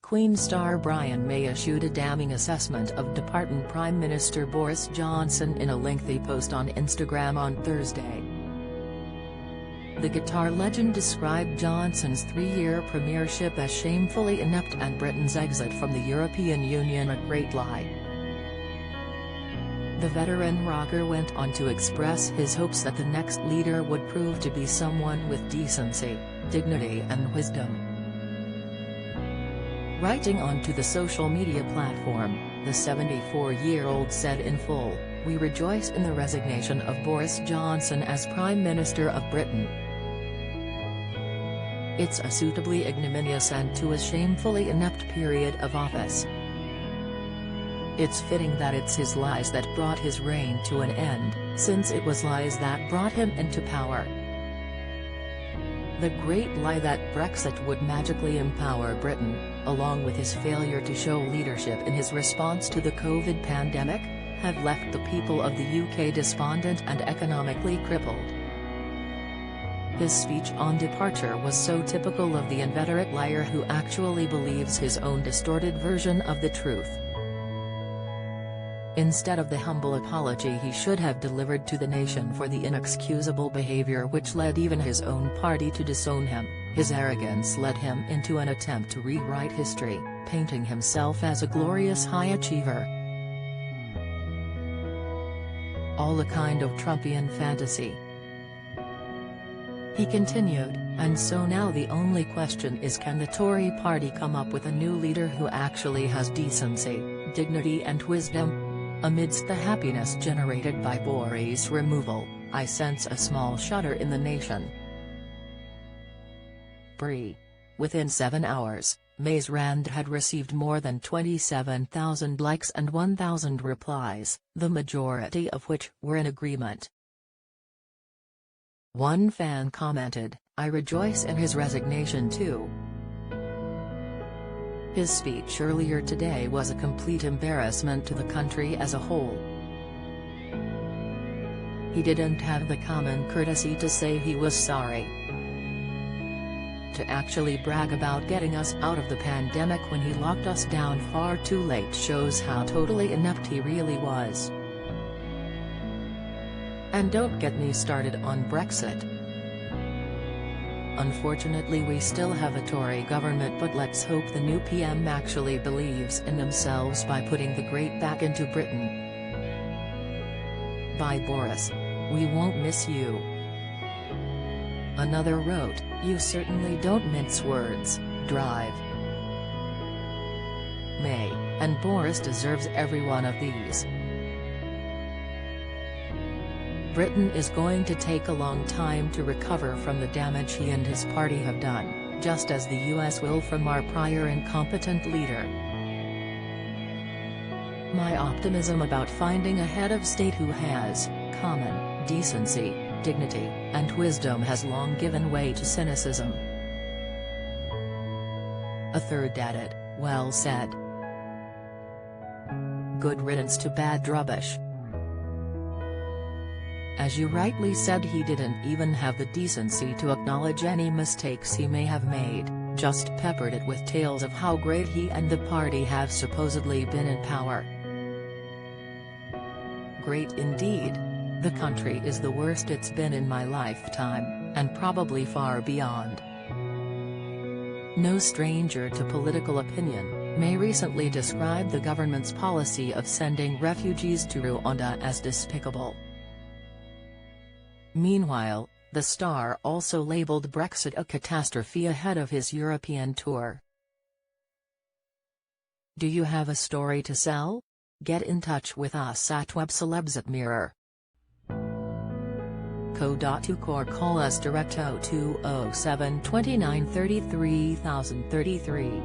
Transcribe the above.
Queen star Brian May issued a damning assessment of departing Prime Minister Boris Johnson in a lengthy post on Instagram on Thursday. The guitar legend described Johnson's 3-year premiership as shamefully inept and Britain's exit from the European Union a great lie. The veteran rocker went on to express his hopes that the next leader would prove to be someone with decency, dignity and wisdom. Writing onto the social media platform, the 74-year-old said in full, "We rejoice in the resignation of Boris Johnson as Prime Minister of Britain. It's a suitably ignominious end to a shamefully inept period of office. It's fitting that it's his lies that brought his reign to an end, since it was lies that brought him into power. The great lie that Brexit would magically empower Britain, along with his failure to show leadership in his response to the COVID pandemic, have left the people of the UK despondent and economically crippled." His speech on departure was so typical of the inveterate liar who actually believes his own distorted version of the truth. Instead of the humble apology he should have delivered to the nation for the inexcusable behavior which led even his own party to disown him, his arrogance led him into an attempt to rewrite history, painting himself as a glorious high achiever. All a kind of Trumpian fantasy. He continued, "And so now the only question is, can the Tory party come up with a new leader who actually has decency, dignity and wisdom?" Amidst the happiness generated by Boris' removal, I sense a small shudder in the nation. Brie. Within 7 hours, May's rant had received more than 27,000 likes and 1,000 replies, the majority of which were in agreement. One fan commented, "I rejoice in his resignation too. His speech earlier today was a complete embarrassment to the country as a whole. He didn't have the common courtesy to say he was sorry. To actually brag about getting us out of the pandemic when he locked us down far too late shows how totally inept he really was. And don't get me started on Brexit. Unfortunately we still have a Tory government, but let's hope the new PM actually believes in themselves by putting the great back into Britain. Bye Boris. We won't miss you." Another wrote, "You certainly don't mince words, drive. May, and Boris deserves every one of these. Britain is going to take a long time to recover from the damage he and his party have done, just as the US will from our prior incompetent leader. My optimism about finding a head of state who has common decency, dignity, and wisdom has long given way to cynicism." A third added, "Well said. Good riddance to bad rubbish. As you rightly said, he didn't even have the decency to acknowledge any mistakes he may have made, just peppered it with tales of how great he and the party have supposedly been in power. Great indeed. The country is the worst it's been in my lifetime, and probably far beyond." No stranger to political opinion, May recently described the government's policy of sending refugees to Rwanda as despicable. Meanwhile, the star also labeled Brexit a catastrophe ahead of his European tour. Do you have a story to sell? Get in touch with us at webcelebs@mirror.co.uk or call us direct 0207 29 33 033.